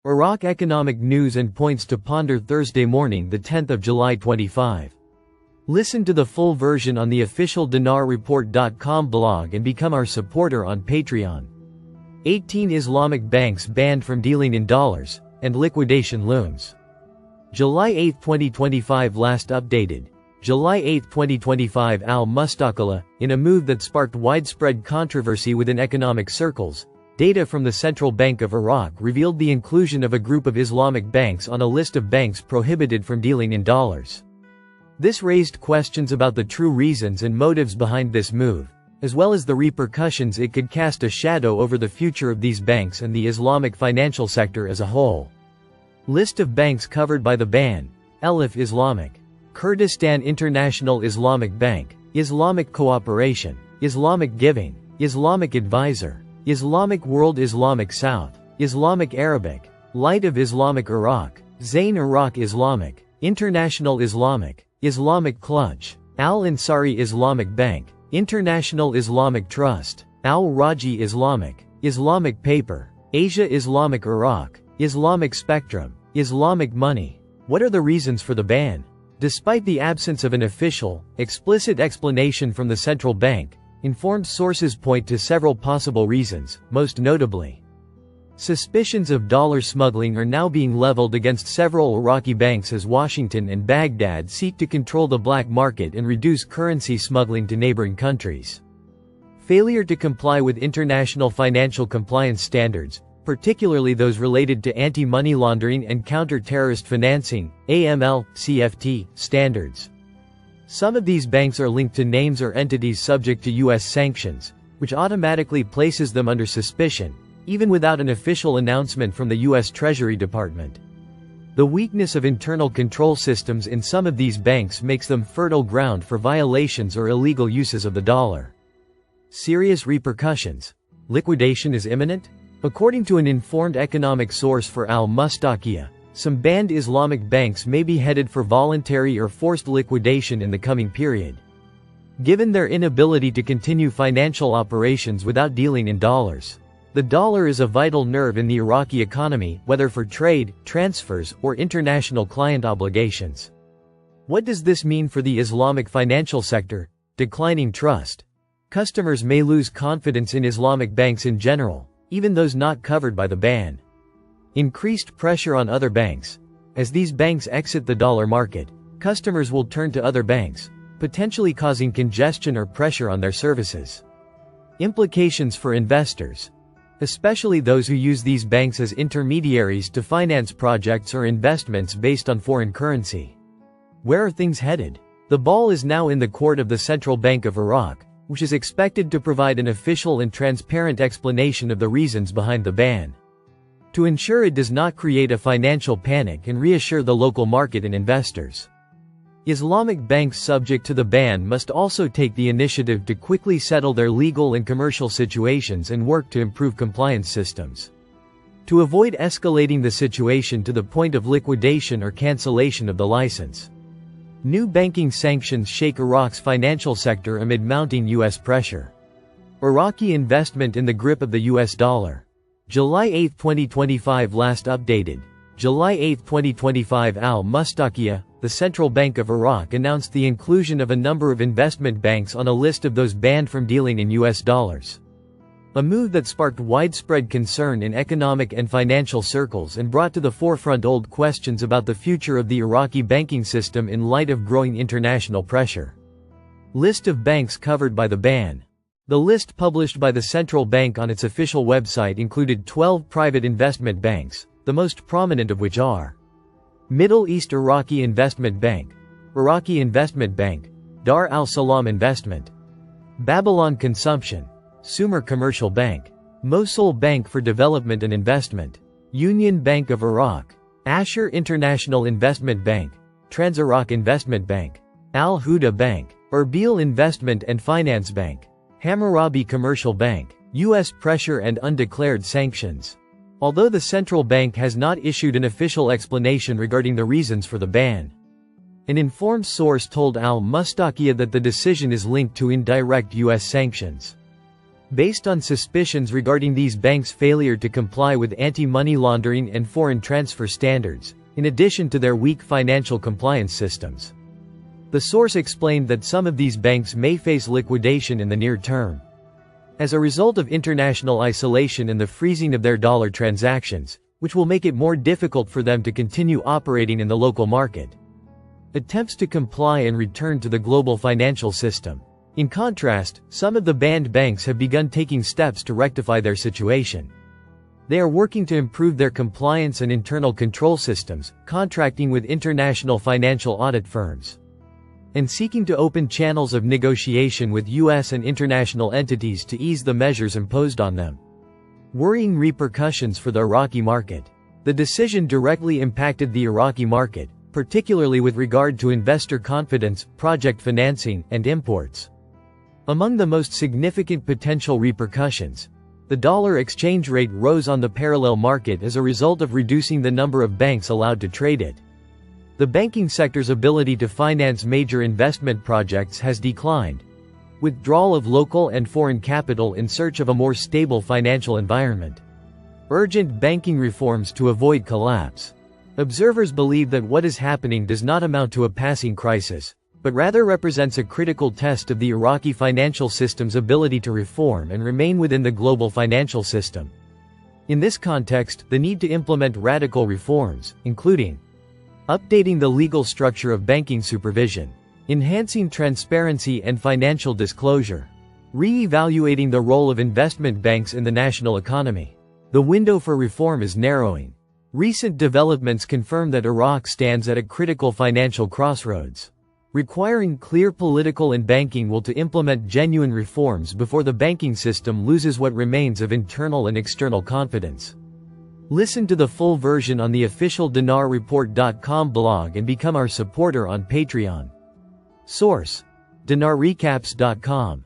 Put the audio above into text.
Iraq economic news and points to ponder Thursday morning, the 10th of July 25. Listen to the full version on the official dinarreport.com blog and become our supporter on Patreon. 18 Islamic banks banned from dealing in dollars, and liquidation looms. July 8, 2025 last updated. July 8, 2025 Al-Mustaqilla, in a move that sparked widespread controversy within economic circles, data from the Central Bank of Iraq revealed the inclusion of a group of Islamic banks on a list of banks prohibited from dealing in dollars. This raised questions about the true reasons and motives behind this move, as well as the repercussions it could cast a shadow over the future of these banks and the Islamic financial sector as a whole. List of banks covered by the ban: Elif Islamic, Kurdistan International Islamic Bank, Islamic Cooperation, Islamic Giving, Islamic Advisor, Islamic World, Islamic South, Islamic Arabic, Light of Islamic Iraq, Zain Iraq Islamic, International Islamic, Islamic Clutch, Al-Ansari Islamic Bank, International Islamic Trust, Al-Raji Islamic, Islamic Paper, Asia Islamic Iraq, Islamic Spectrum, Islamic Money. What are the reasons for the ban? Despite the absence of an official, explicit explanation from the central bank, informed sources point to several possible reasons, most notably, suspicions of dollar smuggling are now being leveled against several Iraqi banks as Washington and Baghdad seek to control the black market and reduce currency smuggling to neighboring countries. Failure to comply with international financial compliance standards, particularly those related to anti-money laundering and counter-terrorist financing (AML, CFT) standards. Some of these banks are linked to names or entities subject to U.S. sanctions, which automatically places them under suspicion, even without an official announcement from the U.S. Treasury Department. The weakness of internal control systems in some of these banks makes them fertile ground for violations or illegal uses of the dollar. Serious repercussions. Liquidation is imminent? According to an informed economic source for Al-Mustaqilla, some banned Islamic banks may be headed for voluntary or forced liquidation in the coming period. Given their inability to continue financial operations without dealing in dollars. The dollar is a vital nerve in the Iraqi economy, whether for trade, transfers, or international client obligations. What does this mean for the Islamic financial sector? Declining trust. Customers may lose confidence in Islamic banks in general, even those not covered by the ban. Increased pressure on other banks. As these banks exit the dollar market, customers will turn to other banks, potentially causing congestion or pressure on their services. Implications for investors, especially those who use these banks as intermediaries to finance projects or investments based on foreign currency. Where are things headed? The ball is now in the court of the Central Bank of Iraq, which is expected to provide an official and transparent explanation of the reasons behind the ban. To ensure it does not create a financial panic and reassure the local market and investors. Islamic banks subject to the ban must also take the initiative to quickly settle their legal and commercial situations and work to improve compliance systems. To avoid escalating the situation to the point of liquidation or cancellation of the license. New banking sanctions shake Iraq's financial sector amid mounting U.S. pressure. Iraqi investment in the grip of the U.S. dollar. July 8, 2025 last updated. July 8, 2025 Al-Mustaqilla, the Central Bank of Iraq announced the inclusion of a number of investment banks on a list of those banned from dealing in U.S. dollars. A move that sparked widespread concern in economic and financial circles and brought to the forefront old questions about the future of the Iraqi banking system in light of growing international pressure. List of banks covered by the ban. The list published by the central bank on its official website included 12 private investment banks, the most prominent of which are Middle East Iraqi Investment Bank, Iraqi Investment Bank, Dar al-Salam Investment, Babylon Consumption, Sumer Commercial Bank, Mosul Bank for Development and Investment, Union Bank of Iraq, Asher International Investment Bank, Trans-Iraq Investment Bank, Al-Huda Bank, Erbil Investment and Finance Bank, Hammurabi Commercial Bank, U.S. pressure and undeclared sanctions. Although the central bank has not issued an official explanation regarding the reasons for the ban, an informed source told Al-Mustaqilla that the decision is linked to indirect U.S. sanctions. Based on suspicions regarding these banks' failure to comply with anti-money laundering and foreign transfer standards, in addition to their weak financial compliance systems. The source explained that some of these banks may face liquidation in the near term. As a result of international isolation and the freezing of their dollar transactions, which will make it more difficult for them to continue operating in the local market. Attempts to comply and return to the global financial system. In contrast, some of the banned banks have begun taking steps to rectify their situation. They are working to improve their compliance and internal control systems, contracting with international financial audit firms, and seeking to open channels of negotiation with U.S. and international entities to ease the measures imposed on them. Worrying repercussions for the Iraqi market. The decision directly impacted the Iraqi market, particularly with regard to investor confidence, project financing, and imports. Among the most significant potential repercussions, the dollar exchange rate rose on the parallel market as a result of reducing the number of banks allowed to trade it. The banking sector's ability to finance major investment projects has declined. Withdrawal of local and foreign capital in search of a more stable financial environment. Urgent banking reforms to avoid collapse. Observers believe that what is happening does not amount to a passing crisis, but rather represents a critical test of the Iraqi financial system's ability to reform and remain within the global financial system. In this context, the need to implement radical reforms, including updating the legal structure of banking supervision, enhancing transparency and financial disclosure, re-evaluating the role of investment banks in the national economy. The window for reform is narrowing. Recent developments confirm that Iraq stands at a critical financial crossroads, requiring clear political and banking will to implement genuine reforms before the banking system loses what remains of internal and external confidence. Listen to the full version on the official dinarreport.com blog and become our supporter on Patreon. Source: dinarrecaps.com